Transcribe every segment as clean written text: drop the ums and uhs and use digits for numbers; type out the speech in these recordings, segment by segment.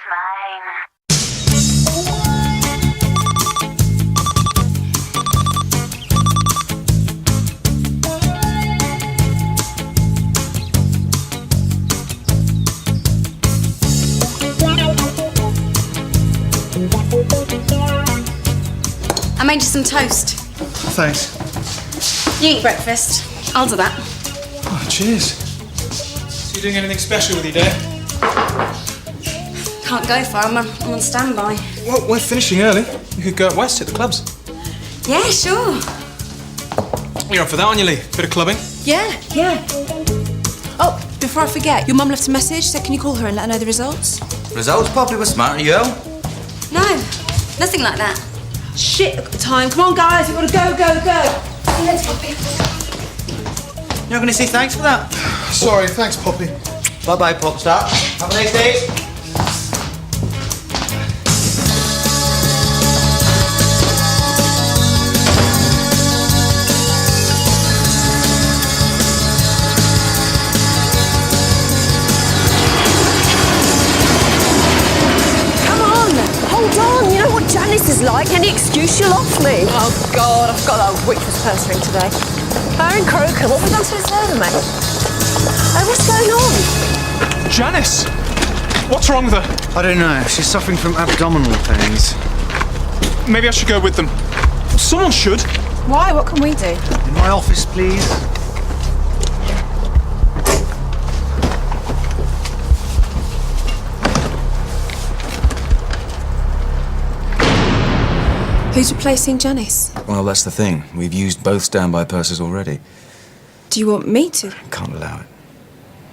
I made you some toast. Thanks. You eat breakfast. I'll do that. Oh, cheers. So you doing anything special with your day? Can't go far. I'm on standby. Well, we're finishing early. You could go out west, hit the clubs. Yeah, sure. You're up for that, aren't you, Lee? Bit of clubbing? Yeah. Oh, before I forget, your mum left a message, so can you call her and let her know the results? Results probably were smart, yo. No, nothing like that. Shit, look at the time. Come on, guys, we've got to go. Let's Poppy. You're not going to say thanks for that? Sorry, thanks, Poppy. Bye-bye, pop star. Have a nice day. Hold on, you know what Janice is like. Any excuse she'll off me. Oh, God, I've got that witch was pursuing today. Her and Croker, what have we done to deserve her, mate? Oh, what's going on? Janice! What's wrong with her? I don't know. She's suffering from abdominal pains. Maybe I should go with them. Someone should. Why? What can we do? In my office, please. Who's replacing Janice? Well, that's the thing. We've used both standby purses already. Do you want me to? Can't allow it.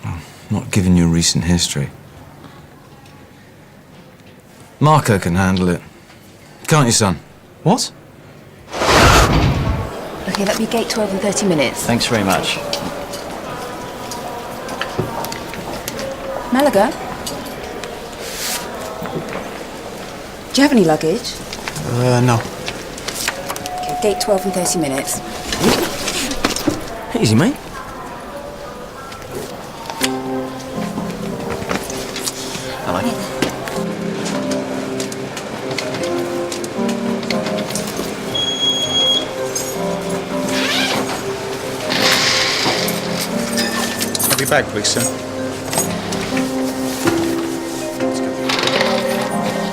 Well, not given your recent history. Marco can handle it. Can't you, son? What? Okay, that'll be gate 12 in 30 minutes. Thanks very much. Malaga? Do you have any luggage? No. Okay, gate 12 in 30 minutes. Easy, mate. I like it. Have your bag, please, sir.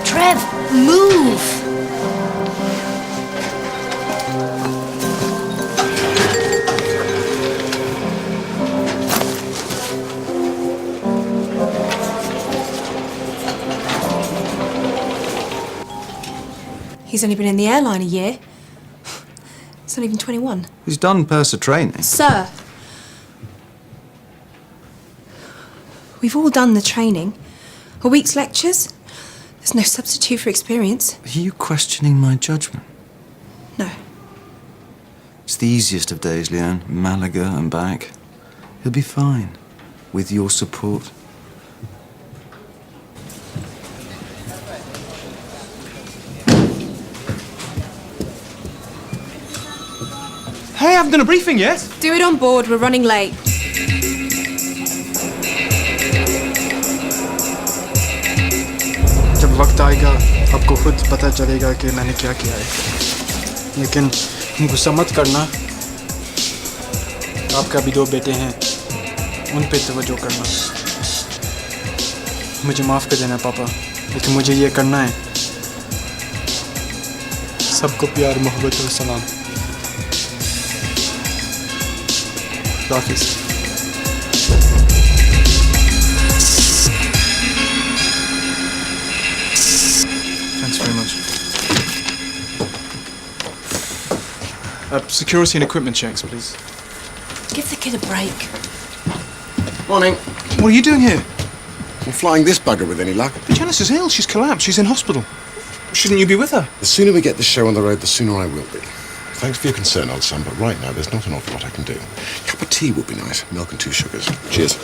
Trev, move! He's only been in the airline a year. He's not even 21. He's done purser training. Sir! We've all done the training. A week's lectures. There's no substitute for experience. Are you questioning my judgment? No. It's the easiest of days, Leanne. Malaga and back. He'll be fine. With your support. Hey, I haven't done a briefing yet. Do it on board. We're running late. जब वक्त आएगा आपको खुद पता चलेगा कि मैंने क्या किया है लेकिन गुस्सा मत करना आपका भी दो बेटे हैं उन पे तवज्जो करना मुझे माफ़ कर देना पापा लेकिन मुझे ये करना है सबको प्यार मोहब्बत और सलाम हाफिज़ Security and equipment checks, please. Give the kid a break. Morning. What are you doing here? I'm flying this bugger with any luck. But Janice is ill. She's collapsed. She's in hospital. Shouldn't you be with her? The sooner we get this show on the road, the sooner I will be. Thanks for your concern, old son, but right now there's not an awful lot I can do. A cup of tea would be nice. Milk and 2 sugars. Cheers.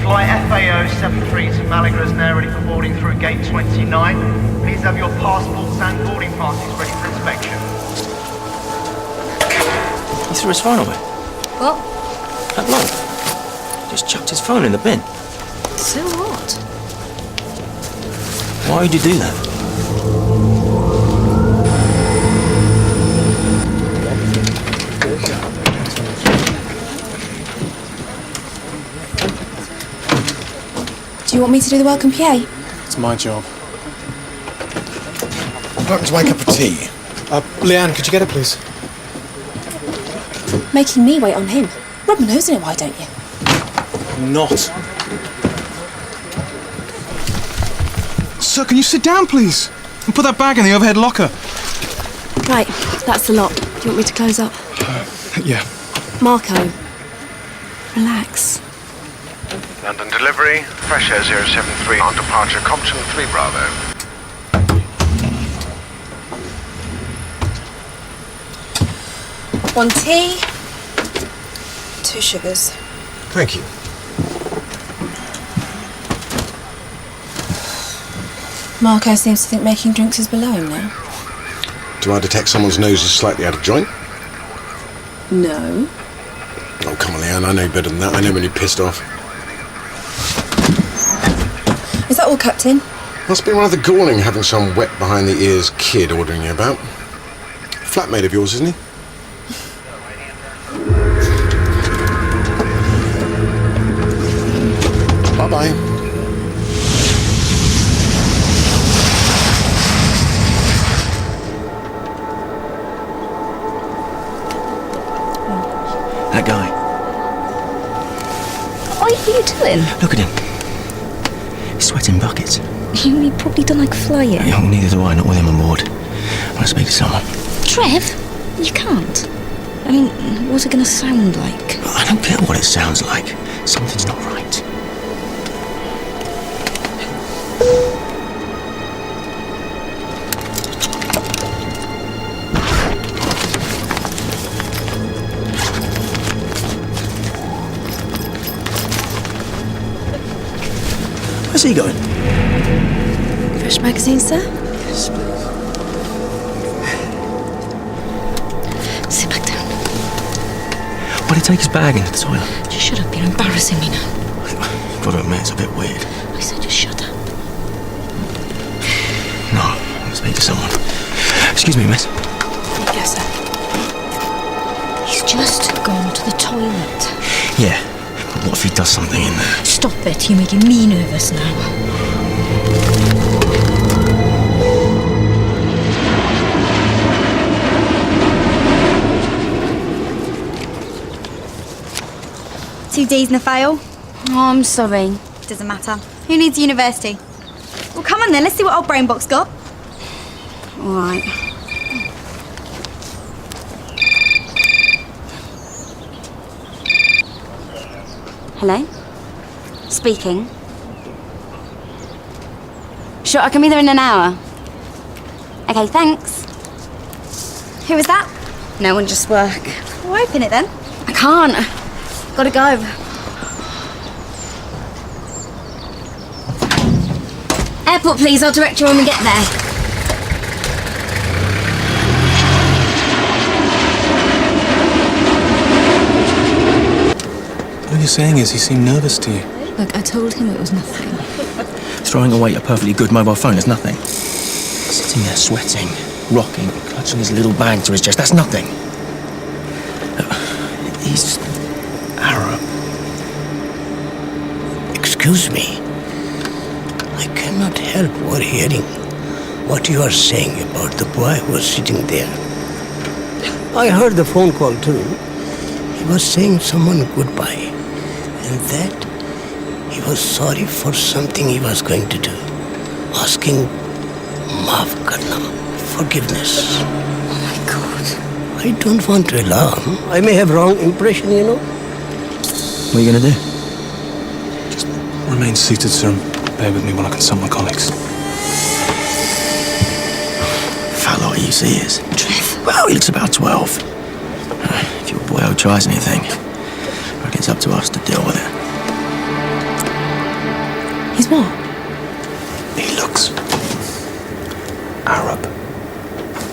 Flight FAO 73 to Malaga is now ready for boarding through gate 29. Please have your passports and boarding passes ready for inspection. He threw his phone away. What? That Lowe. Just chucked his phone in the bin. So what? Why would you do that? Do you want me to do the welcome PA? It's my job. What happened to my cup of tea? Leanne, could you get it, please? Making me wait on him. Robin knows it, why don't you? Not. Sir, can you sit down, please? And put that bag in the overhead locker. Right, that's the lot. Do you want me to close up? Yeah. Marco, relax. London delivery, fresh air 073 on departure, Compton 3 Bravo. One tea, 2 sugars. Thank you. Marco seems to think making drinks is below him now. Do I detect someone's nose is slightly out of joint? No. Oh, come on, Leanne, I know better than that. I know when you're pissed off. Is that all, Captain? Must be rather galling having some wet behind the ears kid ordering you about. Flatmate of yours, isn't he? Bye-bye. That guy. What are you doing? Look at him. He's sweating buckets. You probably don't like flying. Oh, neither do I, not with him on board. I want to speak to someone. Trev, you can't. I mean, what's it going to sound like? I don't care what it sounds like. Something's not right. Where's he going? Fresh magazine, sir? Yes, please. Sit back down. Why'd he take his bag into the toilet? Just shut up, you're embarrassing me now. Got to admit, it's a bit weird. I said just shut up. No, I want to speak to someone. Excuse me, miss. Yes, sir. He's just gone to the toilet. Yeah, but what if he does something in there? Stop it, you're making me nervous now. Two D's and a fail. Oh, I'm sorry. Doesn't matter. Who needs university? Well, come on then, let's see what old Brainbox got. All right. Hello? Speaking. Sure, I can be there in an hour. Okay, thanks. Who was that? No one, just work. Well, open it then. I can't. Gotta go. Airport, please. I'll direct you when we get there. All you're saying is he seemed nervous to you. Look, I told him it was nothing. Throwing away a perfectly good mobile phone is nothing. Sitting there sweating, rocking, clutching his little bag to his chest, that's nothing. He's Arab. Excuse me. I cannot help overhearing what you are saying about the boy who was sitting there. I heard the phone call too. He was saying someone goodbye, and that he was sorry for something he was going to do, asking maaf karna, forgiveness. Oh my God. I don't want to alarm. I may have wrong impression, you know. What are you going to do? Just remain seated, sir, and bear with me while I consult my colleagues. Fat lot you see is. Trev. Well, he looks about 12. If your boy tries anything, I reckon it's up to us to deal with it. He's what? He looks Arab.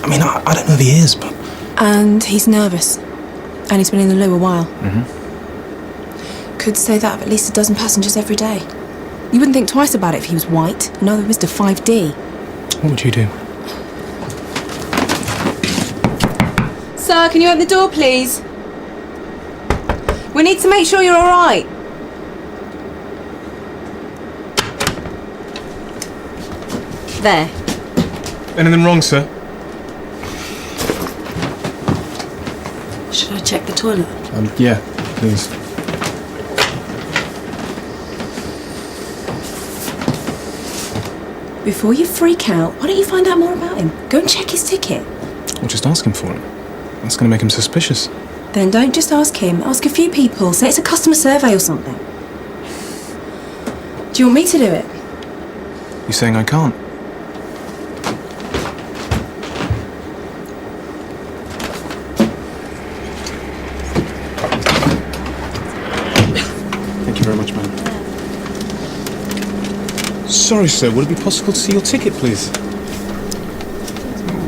I mean, I don't know if he is, but... And he's nervous. And he's been in the Lowe a while. Mm-hmm. Could say that of at least a dozen passengers every day. You wouldn't think twice about it if he was white. No, Mr. 5D. What would you do? Sir, can you open the door, please? We need to make sure you're all right. There. Anything wrong, sir? Should I check the toilet? Yeah, please. Before you freak out, why don't you find out more about him? Go and check his ticket. We'll just ask him for it. That's going to make him suspicious. Then don't just ask him. Ask a few people. Say it's a customer survey or something. Do you want me to do it? You saying I can't? Thank you very much, ma'am. Sorry, sir. Would it be possible to see your ticket, please?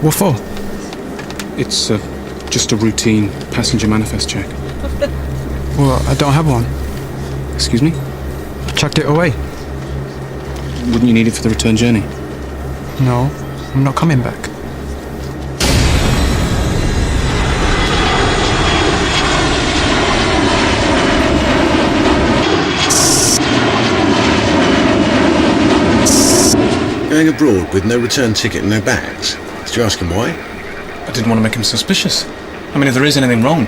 What for? It's just a routine passenger manifest check. Well, I don't have one. Excuse me? Chucked it away. Wouldn't you need it for the return journey? No, I'm not coming back. Going abroad with no return ticket and no bags. Did you ask him why? I didn't want to make him suspicious. I mean, if there is anything wrong.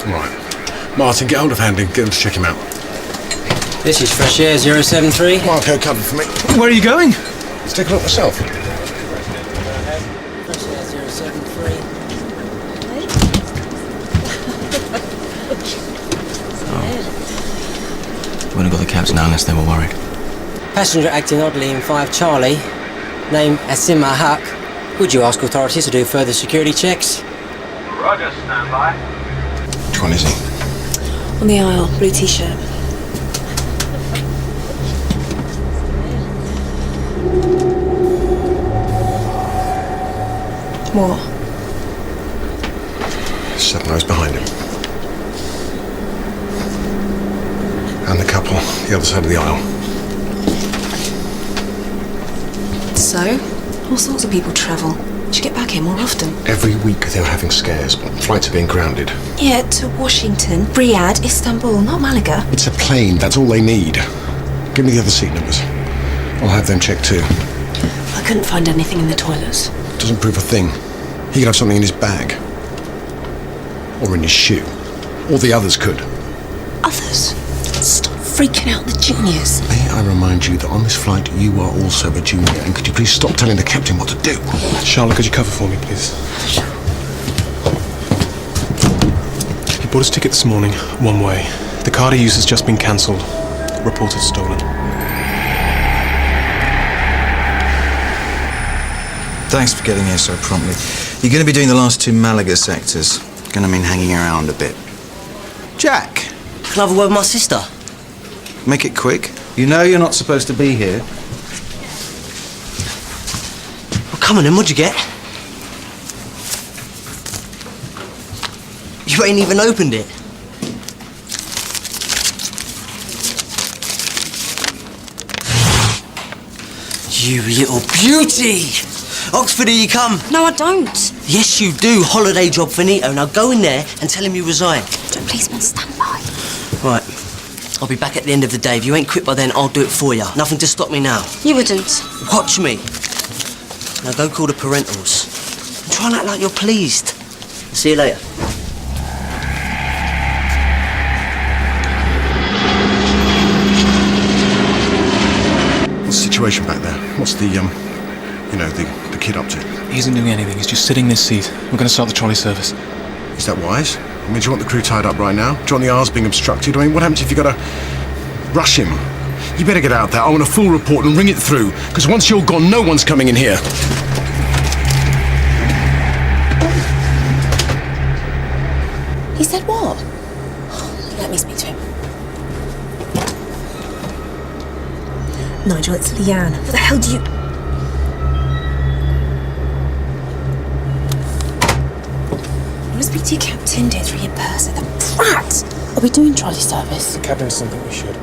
Right. Martin, get hold of Handy. Get him to check him out. This is Fresh Air 073. Marco, cover for me. Where are you going? Let's take a look myself. Fresh Air 073. Wouldn't have got the cabs now unless they were worried. Passenger acting oddly in 5 Charlie. Name Asima Haq. Would you ask authorities to do further security checks? Roger, stand by. Which one is he? On the aisle, blue t-shirt. What? 7 rows behind him. And the couple, the other side of the aisle. So? All sorts of people travel. Should get back here more often. Every week they were having scares, but flights are being grounded. Yeah, to Washington, Riyadh, Istanbul, not Malaga. It's a plane, that's all they need. Give me the other seat numbers. I'll have them checked too. I couldn't find anything in the toilets. Doesn't prove a thing. He could have something in his bag. Or in his shoe. Or the others could. Others? Stop freaking out the juniors. May I remind you that on this flight you are also a junior, and could you please stop telling the captain what to do? Charlotte, could you cover for me, please? He bought his ticket this morning, one way. The card he used has just been cancelled. Reported stolen. Thanks for getting here so promptly. You're going to be doing the last 2 Malaga sectors. Going to mean hanging around a bit. Jack! Can I have a word with my sister? Make it quick. You know you're not supposed to be here. Well, come on then, what'd you get? You ain't even opened it. You little beauty! Oxford, here you come. No, I don't. Yes, you do. Holiday job for Nito. Now go in there and tell him you resign. Policeman, stand by. Right. I'll be back at the end of the day. If you ain't quit by then, I'll do it for you. Nothing to stop me now. You wouldn't. Watch me. Now go call the parentals. And try and act like you're pleased. See you later. What's the situation back there? What's the, the kid up to? He isn't doing anything. He's just sitting in his seat. We're going to start the trolley service. Is that wise? I mean, do you want the crew tied up right now? Do you want the R's being obstructed? I mean, what happens if you got to rush him? You better get out there. I want a full report and ring it through, because once you're gone, no one's coming in here. He said what? Let me speak to him. Nigel, it's Leanne. What the hell do you... I want to speak to your captain, do it through your purse. The brat! Are we doing trolley service? The cabin's something we should.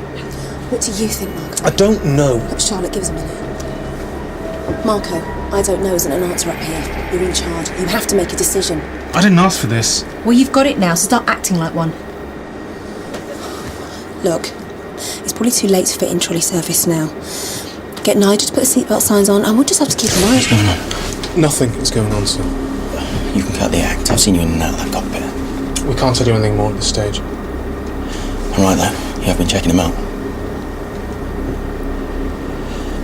What do you think, Marco? I don't know. Look, Charlotte, give us a minute. Marco, I don't know isn't an answer up here. You're in charge. You have to make a decision. I didn't ask for this. Well, you've got it now, so start acting like one. Look, it's probably too late to fit in trolley service now. Get Nigel to put the seatbelt signs on, and we'll just have to keep an eye. What's going on? Nothing is going on, sir. You can cut the act. I've seen you in and out of that cockpit. We can't tell you anything more at this stage. All right, though. You have been checking him out.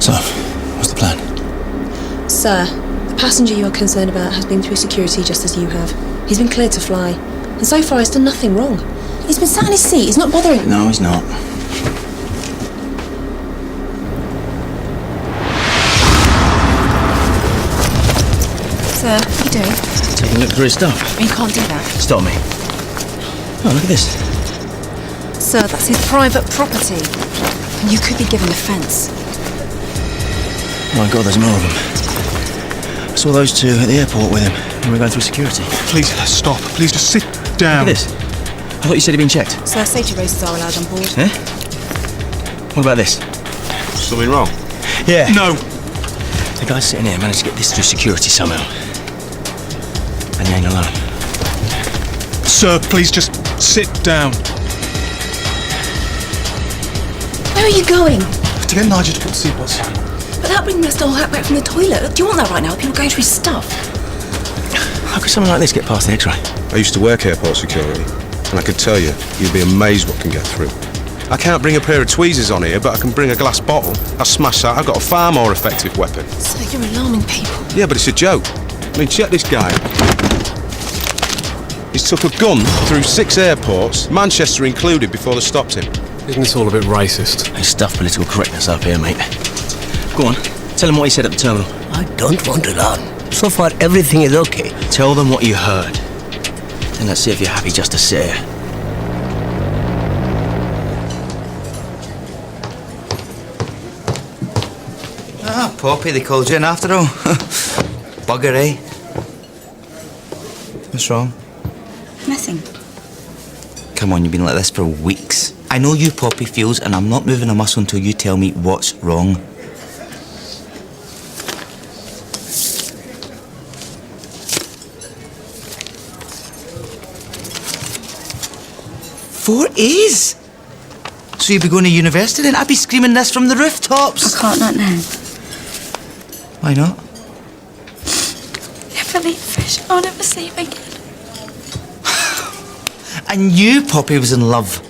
So, what's the plan? Sir, the passenger you are concerned about has been through security just as you have. He's been cleared to fly, and so far he's done nothing wrong. He's been sat in his seat. He's not bothering. No, he's not. Sir, what are you doing? Taking a look through his stuff. You can't do that. Stop me. Oh, look at this. Sir, that's his private property. And you could be given offence. Oh my God, there's more of them. I saw those two at the airport with him when we were going through security. Please, stop. Please, just sit down. Look at this. I thought you said he'd been checked. Sir, safety races are allowed on board. Eh? What about this? Something wrong? Yeah. No. The guy sitting here managed to get this through security somehow. And he ain't alone. Sir, please just sit down. Where are you going? To get Nigel to put the seatbelts on. But that'll bring Mr. Hat back from the toilet. Do you want that right now? People going through his stuff. How could someone like this get past the X-ray? I used to work airport security, and I can tell you, you'd be amazed what can get through. I can't bring a pair of tweezers on here, but I can bring a glass bottle. I smash that, I've got a far more effective weapon. So you're alarming people. Yeah, but it's a joke. I mean, check this guy. He's took a gun through 6 airports, Manchester included, before they stopped him. Isn't this all a bit racist? They stuff political correctness up here, mate. Go on, tell them what he said at the terminal. I don't want to learn. So far, everything is okay. Tell them what you heard. Then let's see if you're happy just to sit here. Ah, Poppy, they called you in after all. Bugger, eh? What's wrong? Nothing. Come on, you've been like this for weeks. I know you Poppy feels, and I'm not moving a muscle until you tell me what's wrong. Four A's? So you'd be going to university then? I'd be screaming this from the rooftops. I can't not now. Why not? Never leave fish. I'll never see you again. I knew Poppy was in love.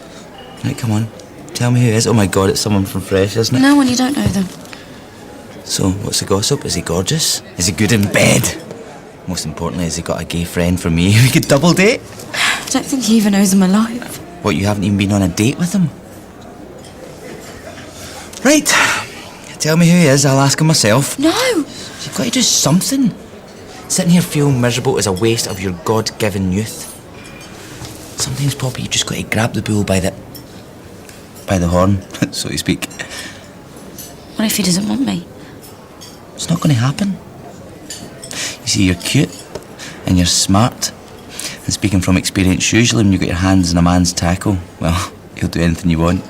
Right, come on. Tell me who it is. Oh my God, it's someone from Fresh, isn't it? No one, you don't know them. So, what's the gossip? Is he gorgeous? Is he good in bed? Most importantly, has he got a gay friend for me? We could double date? I don't think he even knows I'm alive. What, you haven't even been on a date with him? Right. Tell me who he is, I'll ask him myself. No! You've got to do something. Sitting here feeling miserable is a waste of your God-given youth. Sometimes, Poppy, you just got to grab the bull by the horn, so to speak. What if he doesn't want me? It's not going to happen. You see, you're cute and you're smart. And speaking from experience, usually when you got your hands in a man's tackle, well, he'll do anything you want.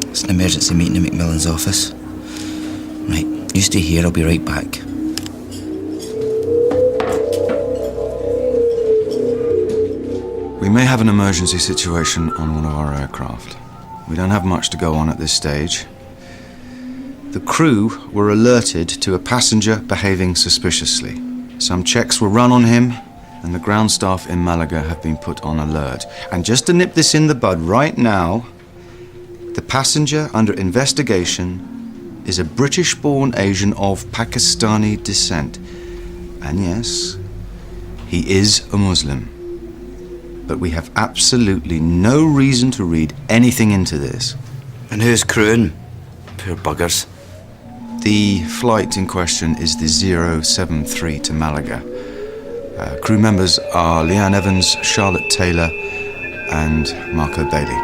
It's an emergency meeting in Macmillan's office. Right, you stay here, I'll be right back. We may have an emergency situation on one of our aircraft. We don't have much to go on at this stage. The crew were alerted to a passenger behaving suspiciously. Some checks were run on him, and the ground staff in Malaga have been put on alert. And just to nip this in the bud right now, the passenger under investigation is a British-born Asian of Pakistani descent. And yes, he is a Muslim. But we have absolutely no reason to read anything into this. And who's crewing? Poor buggers. The flight in question is the 073 to Malaga. Crew members are Leanne Evans, Charlotte Taylor, and Marco Bailey.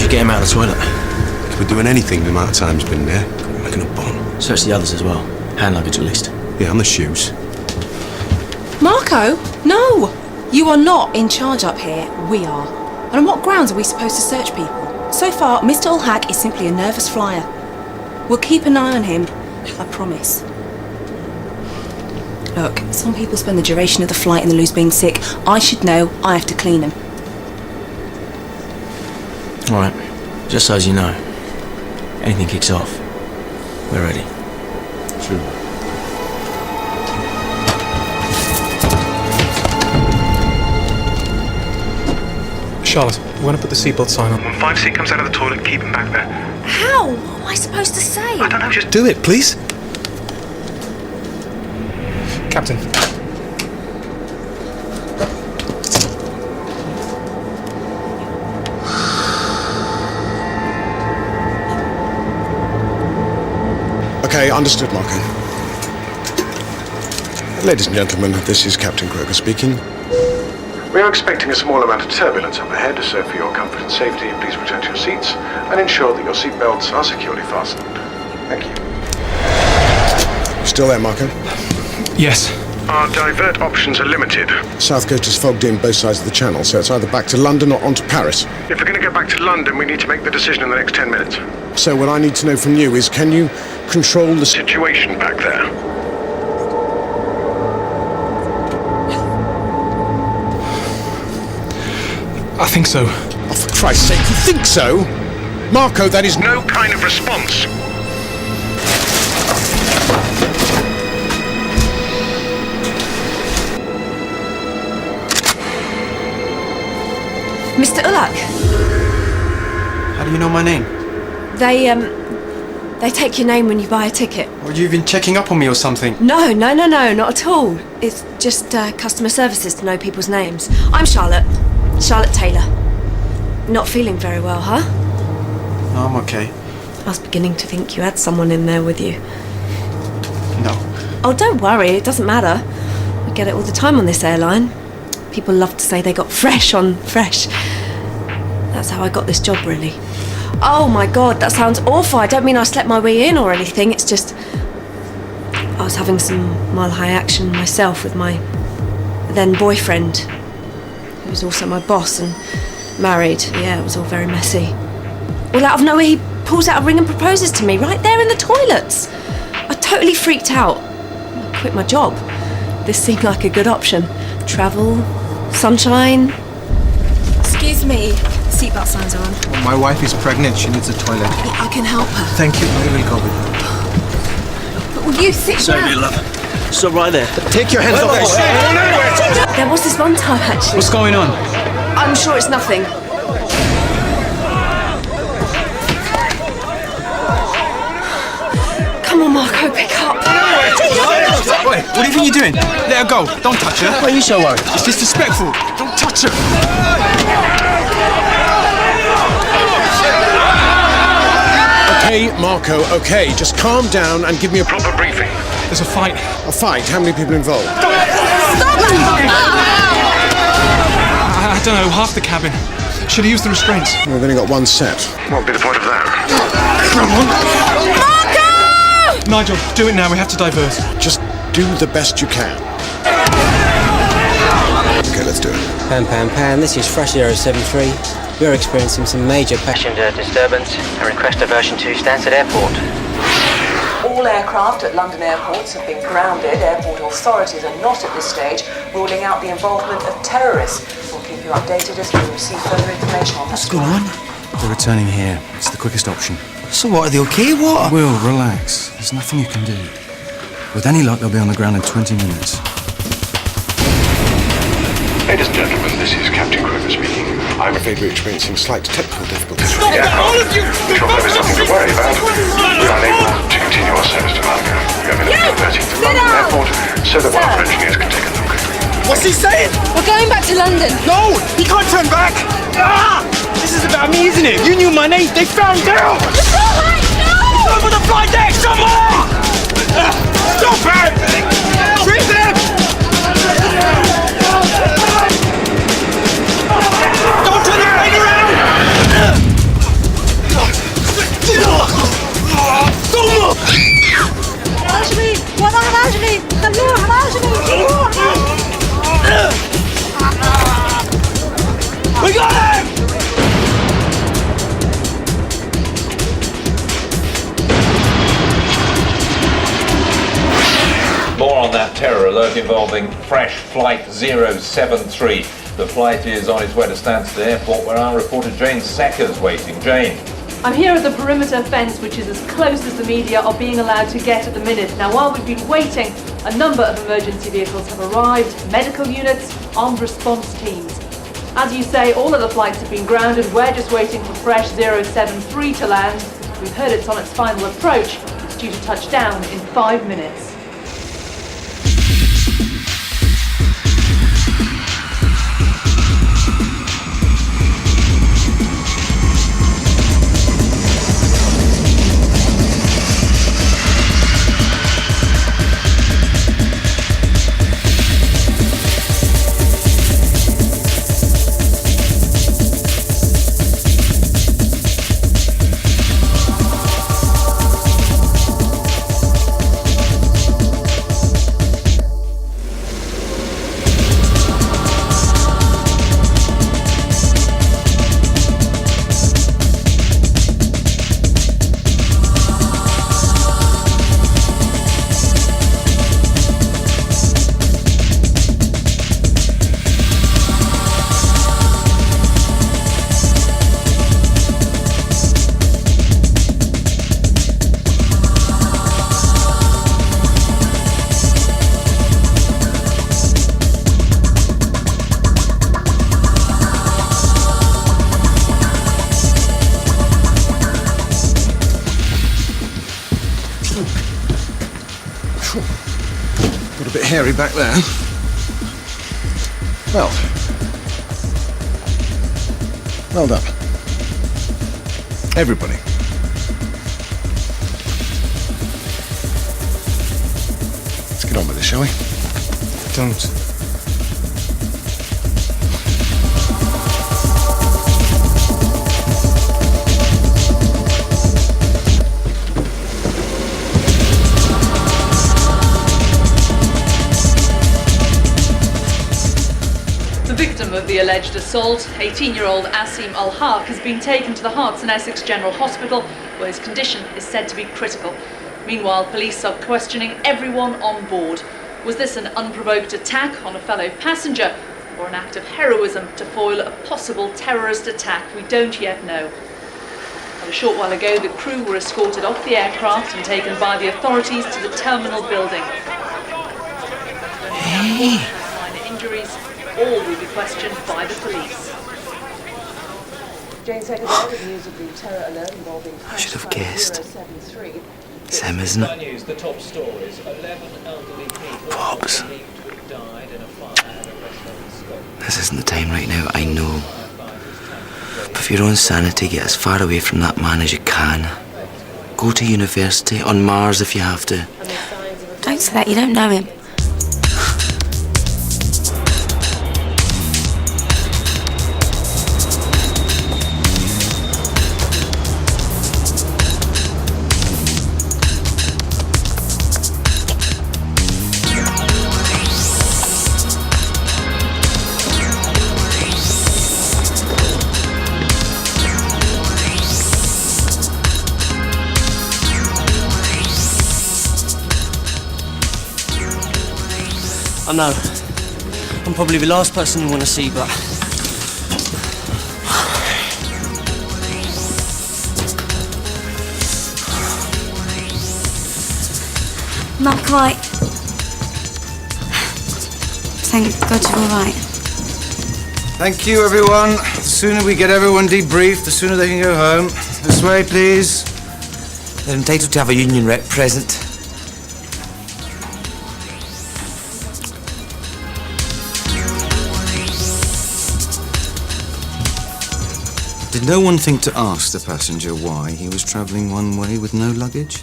should get him out of the toilet. If we're doing anything the amount of time he's been there, we're making a bomb. Search the others as well. Hand luggage at least. Yeah, and the shoes. Marco, no! You are not in charge up here. We are. And on what grounds are we supposed to search people? So far, Mr. Ulhack is simply a nervous flyer. We'll keep an eye on him, I promise. Look, some people spend the duration of the flight in the loose being sick. I should know I have to clean them. All right. Just so as you know, anything kicks off, we're ready. True. Charlotte, we're going to put the seatbelt sign on. When 5C comes out of the toilet, keep him back there. How? What am I supposed to say? I don't know, just Do it, please. Captain. Okay, understood, Marco. Ladies and gentlemen, this is Captain Croker speaking. We are expecting a small amount of turbulence up ahead, so for your comfort and safety, please return to your seats and ensure that your seatbelts are securely fastened. Thank you. Still there, Marco? Yes. Our divert options are limited. South Coast is fogged in both sides of the channel, so it's either back to London or on to Paris. If we're going to go back to London, we need to make the decision in the next 10 minutes. So what I need to know from you is, can you control the Situation back there. I think so. Oh, for Christ's sake, you think so? Marco, that is No kind of response. Mr. Ulhack, How do you know my name? they take your name when you buy a ticket. Or you've been checking up on me or something? No, not at all. It's just customer services to know people's names. I'm Charlotte Taylor. Not feeling very well, huh? No, I'm okay. I was beginning to think you had someone in there with you. No. Oh, don't worry, it doesn't matter. I get it all the time on this airline. People love to say they got fresh on fresh. That's how I got this job, really. Oh my God, that sounds awful. I don't mean I slept my way in or anything. It's just I was having some MileHigh action myself with my then boyfriend, who was also my boss and married. Yeah, it was all very messy. Well, out of nowhere, he pulls out a ring and proposes to me right there in the toilets. I totally freaked out. I quit my job. This seemed like a good option. Travel, sunshine. Excuse me. Seatbelt signs are on. My wife is pregnant. She needs a toilet. I can help her. Thank you. I will go with you. But will you sit Sorry, down? love. Stop right there. Take your hands off that. There was this one time, actually. What's going on? I'm sure it's nothing. Come on, Marco, pick up. Wait, what do you think you're doing? Let her go. Don't touch her. Why are you so worried? It's disrespectful. Don't touch her. Okay, Marco, okay. Just calm down and give me a Proper briefing. There's a fight. A fight? How many people involved? I don't know, half the cabin. Should have used the restraints. We've only got one set. What would be the point of that? Nigel, do it now. We have to divert. Just do the best you can. Okay, let's do it. Pan, this is Fresh 073. We're experiencing some major passenger disturbance and request diversion to Stansted Airport. All aircraft at London airports have been grounded. Airport authorities are not at this stage ruling out the involvement of terrorists. We'll keep you updated as we receive further information on that. What's going on? They're returning here. It's the quickest option. So what, are they okay? What? Will, relax. There's nothing you can do. With any luck, they'll be on the ground in 20 minutes. Ladies and gentlemen, this is Captain Croker speaking. I'm afraid we're experiencing slight technical difficulties. All of you! Sure, there is nothing to worry about. We are unable to continue our service to Malaga. We have been diverting to London Airport so that one of our engineers can take a look. What's he saying? We're going back to London. No! He can't turn back! Ah! This is about me, isn't it? You knew my name. They found out! It's all right, no! It's over the flight deck! Someone! Stop it! Treat them! Don't turn the plane around! involving Fresh Flight 073. The flight is on its way to Stansted Airport, where our reporter Jane Secker's waiting. Jane. I'm here at the perimeter fence, which is as close as the media are being allowed to get at the minute. Now, while we've been waiting, a number of emergency vehicles have arrived, medical units, armed response teams. As you say, all of the flights have been grounded. We're just waiting for Fresh 073 to land. We've heard it's on its final approach. It's due to touch down in 5 minutes. Got a bit hairy back there. Well done. Everybody. Let's get on with this, shall we? Don't. Of the alleged assault, 18-year-old Asim Al-Haq has been taken to the Herts and Essex General Hospital, where his condition is said to be critical. Meanwhile, police are questioning everyone on board. Was this an unprovoked attack on a fellow passenger, or an act of heroism to foil a possible terrorist attack? We don't yet know. But a short while ago, the crew were escorted off the aircraft and taken by the authorities to the terminal building. Minor injuries. All will be questioned by the police. Jane Secretary, with news of the terror alert involving I should have guessed. 073. Sam, isn't it? News, the top stories, 11 elderly people Pops. believed to have died in a fire at a restaurant in Scotland. This isn't the time right now, I know. But for your own sanity, get as far away from that man as you can. Go to university, on Mars if you have to. Don't say that, you don't know him. I know. I'm probably the last person you want to see, but... Not quite. Thank God you're all right. Thank you, everyone. The sooner we get everyone debriefed, the sooner they can go home. This way, please. They're entitled to have a union rep present. Did no one think to ask the passenger why he was travelling one way with no luggage?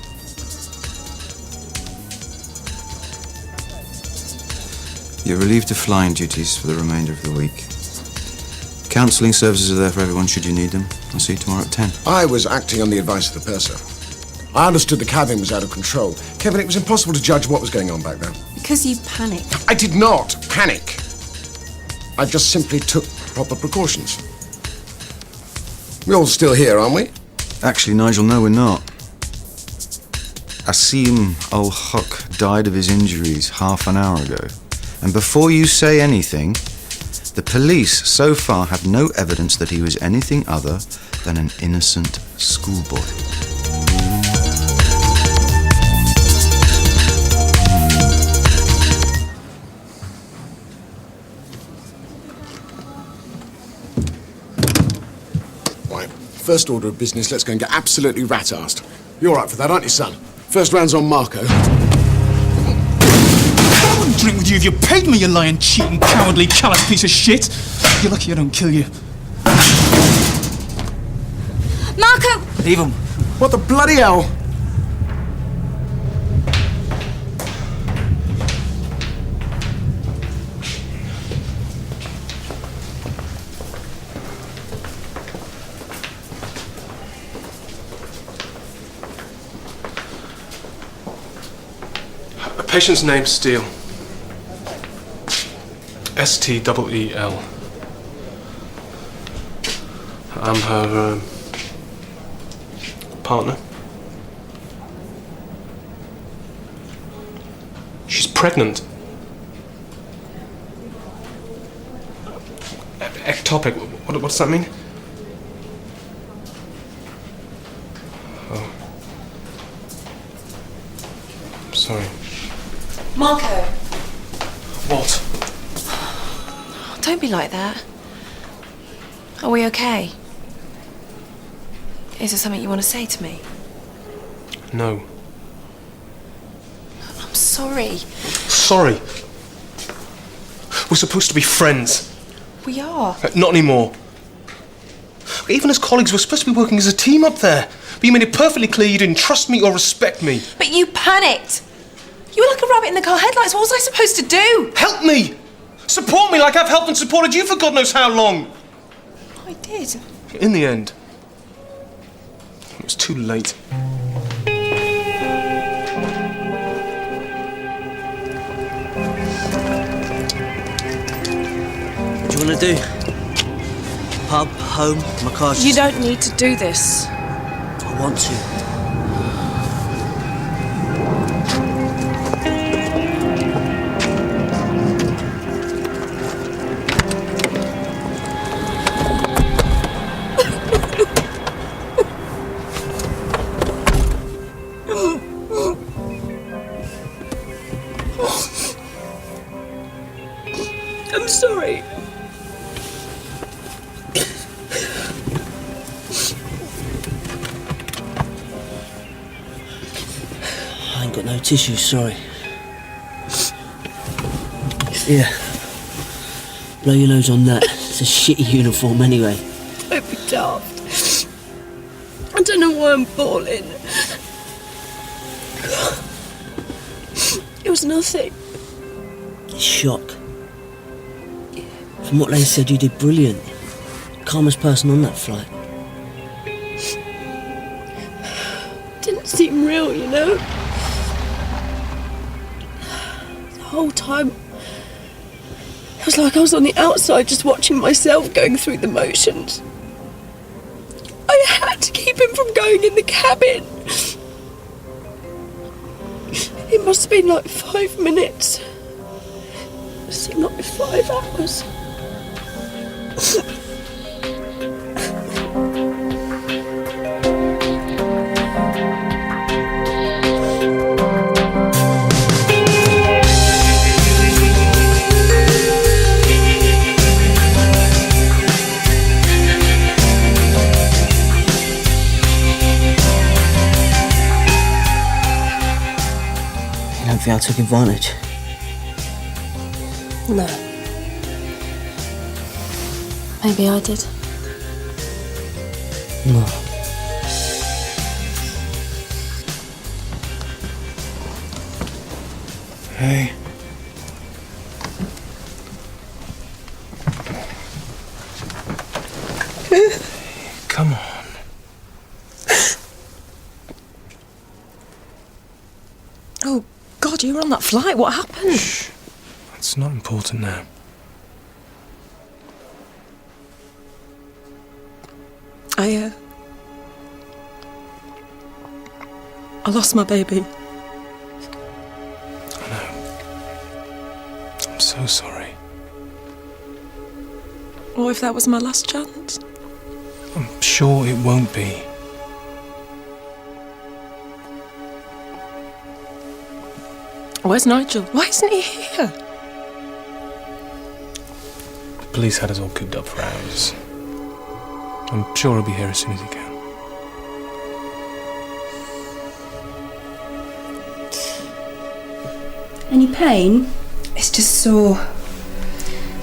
You're relieved of flying duties for the remainder of the week. Counselling services are there for everyone should you need them. I'll see you tomorrow at 10. I was acting on the advice of the purser. I understood the cabin was out of control. Kevin, it was impossible to judge what was going on back there. Because you panicked. I did not panic. I just simply took proper precautions. We're all still here, aren't we? Actually, Nigel, no, we're not. Asim Al-Haq died of his injuries half an hour ago. And before you say anything, the police so far have no evidence that he was anything other than an innocent schoolboy. Right, first order of business, let's go and get absolutely rat-arsed. You're all right for that, aren't you, son? First round's on Marco. I wouldn't drink with you if you paid me, you lying, cheating, cowardly, callous piece of shit. You're lucky I don't kill you. Marco! Leave him. What the bloody hell? Patient's name, Steele. S-T-E-E-L. I'm her partner. She's pregnant. Ectopic. What's that mean? Oh. I'm sorry. Marco! What? Don't be like that. Are we okay? Is there something you want to say to me? No. I'm sorry. Sorry. We're supposed to be friends. We are. Not anymore. Even as colleagues, we're supposed to be working as a team up there. But you made it perfectly clear you didn't trust me or respect me. But you panicked. You were like a rabbit in the car headlights. What was I supposed to do? Help me! Support me like I've helped and supported you for God knows how long. I did. In the end, it was too late. What do you want to do? Pub, home, my car's You don't need to do this. I want to. I'm sorry. I ain't got no tissue, sorry. Yeah. Blow your nose on that. It's a shitty uniform anyway. Don't be daft. I don't know why I'm bawling. It was nothing. Shock. From what they said, you did brilliant. Calmest person on that flight. Didn't seem real, you know? The whole time, it was like I was on the outside just watching myself going through the motions. I had to keep him from going in the cabin. It must have been like 5 minutes. It seemed like 5 hours. You don't think I took advantage? No. Maybe I did. No. Hey. Come on. Oh, God, you were on that flight. What happened? Shh. It's not important now. I lost my baby. I know. I'm so sorry. What if that was my last chance? I'm sure it won't be. Where's Nigel? Why isn't he here? The police had us all cooped up for hours. I'm sure he'll be here as soon as he can. Any pain? It's just sore.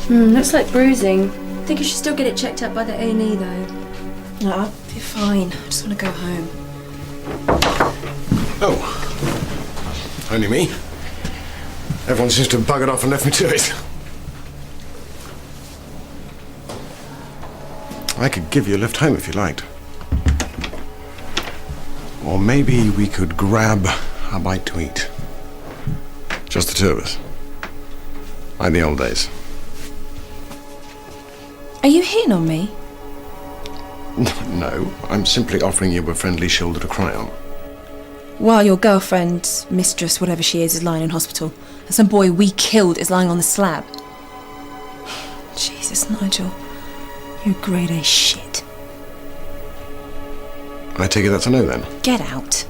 Looks like bruising. Think you should still get it checked out by the A&E though. No, I'll be fine. I just want to go home. Oh, only me? Everyone seems to have buggered off and left me to it. I could give you a lift home if you liked. Or maybe we could grab a bite to eat. Just the two of us. Like the old days. Are you hitting on me? No, I'm simply offering you a friendly shoulder to cry on. While your girlfriend, mistress, whatever she is lying in hospital, and some boy we killed is lying on the slab. Jesus, Nigel. You're grade A shit. I take it that's a no then? Get out.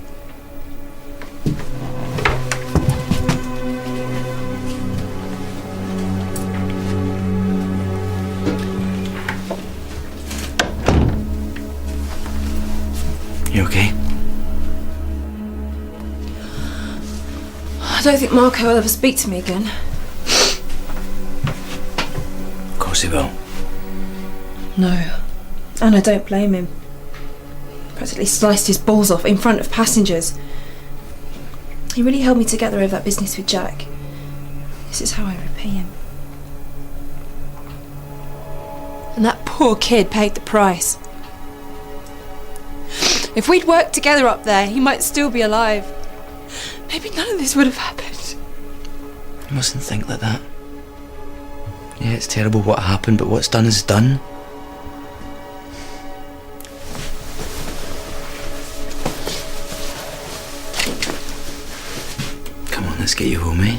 You okay? I don't think Marco will ever speak to me again. Of course he will. No. And I don't blame him. Practically sliced his balls off in front of passengers. He really held me together over that business with Jack. This is how I repay him. And that poor kid paid the price. If we'd worked together up there, he might still be alive. Maybe none of this would have happened. You mustn't think like that. Yeah, it's terrible what happened, but what's done is done. Come on, let's get you home, eh?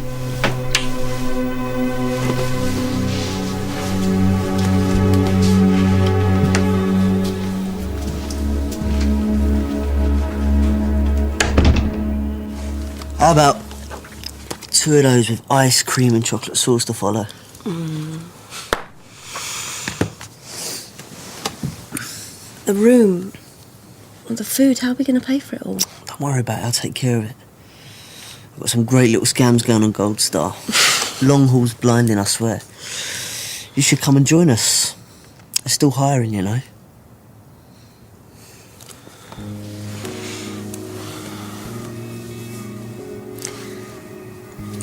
How about two of those with ice cream and chocolate sauce to follow? The room, the food, how are we going to pay for it all? Don't worry about it, I'll take care of it. We've got some great little scams going on Gold Star. Long haul's blinding, I swear. You should come and join us. They're still hiring, you know.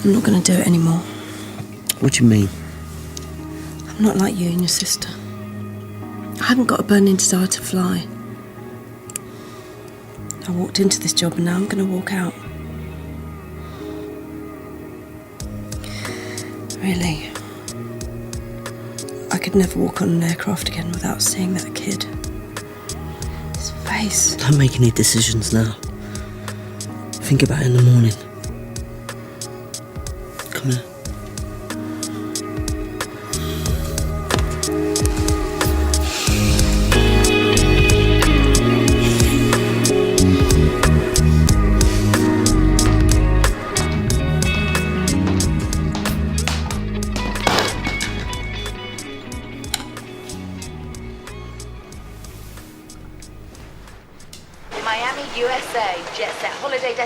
I'm not going to do it anymore. What do you mean? I'm not like you and your sister. I haven't got a burning desire to fly. I walked into this job and now I'm going to walk out. Really. I could never walk on an aircraft again without seeing that kid. His face. Don't make any decisions now. Think about it in the morning. Come here.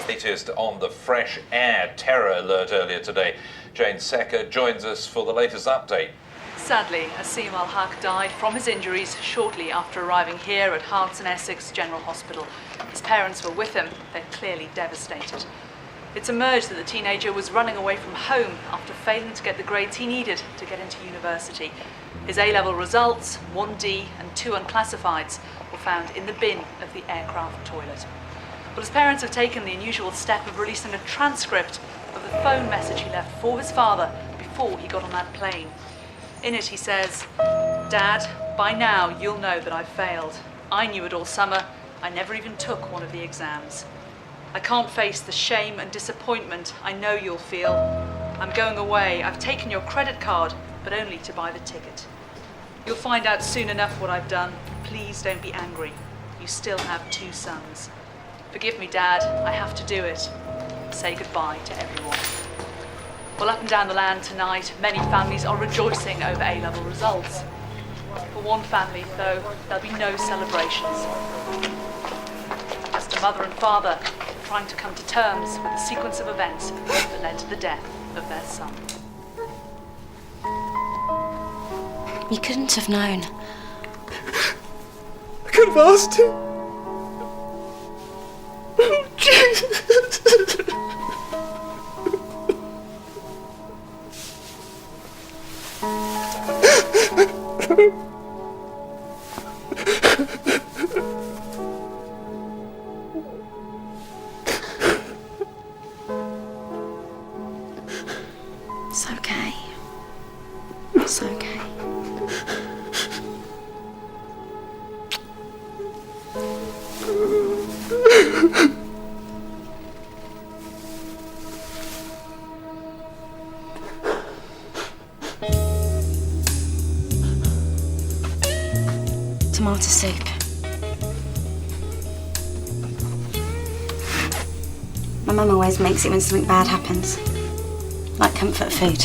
Latest on the fresh air terror alert earlier today. Jane Secker joins us for the latest update. Sadly, Asim Al-Haq died from his injuries shortly after arriving here at Herts and Essex General Hospital. His parents were with him. They're clearly devastated. It's emerged that the teenager was running away from home after failing to get the grades he needed to get into university. His A-level results, 1D and 2 unclassifieds, were found in the bin of the aircraft toilet. But his parents have taken the unusual step of releasing a transcript of the phone message he left for his father before he got on that plane. In it he says, "Dad, by now you'll know that I've failed. I knew it all summer. I never even took one of the exams. I can't face the shame and disappointment I know you'll feel. I'm going away. I've taken your credit card, but only to buy the ticket. You'll find out soon enough what I've done. Please don't be angry. You still have 2 sons. Forgive me, Dad. I have to do it. Say goodbye to everyone. Well, up and down the land tonight, many families are rejoicing over A-level results. For one family, though, there'll be no celebrations. Just a mother and father trying to come to terms with the sequence of events that led to the death of their son. You couldn't have known. I could have asked him. Oh, Jesus. It's okay. It's okay. Tomato soup. My mum always makes it when something bad happens. Like comfort food.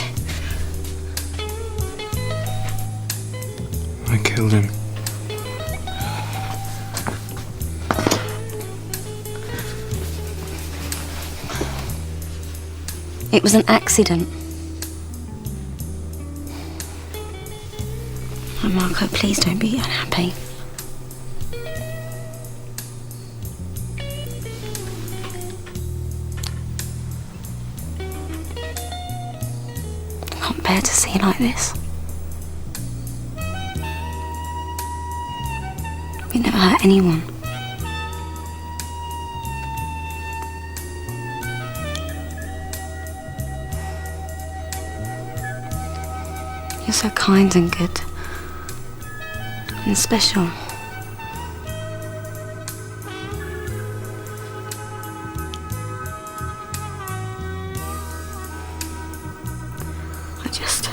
I killed him. It was an accident. Oh, Marco, please don't be unhappy. I can't bear to see you like this. We never hurt anyone. You're so kind and good. And special. I just...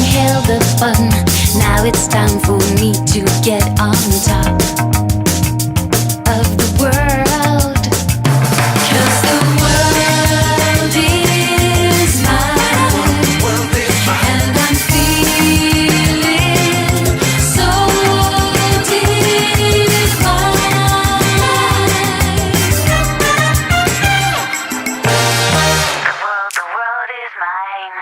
Hail the fun. Now it's time for me to get on top of the world. 'Cause the world is mine. And I'm feeling so divine. The world is mine.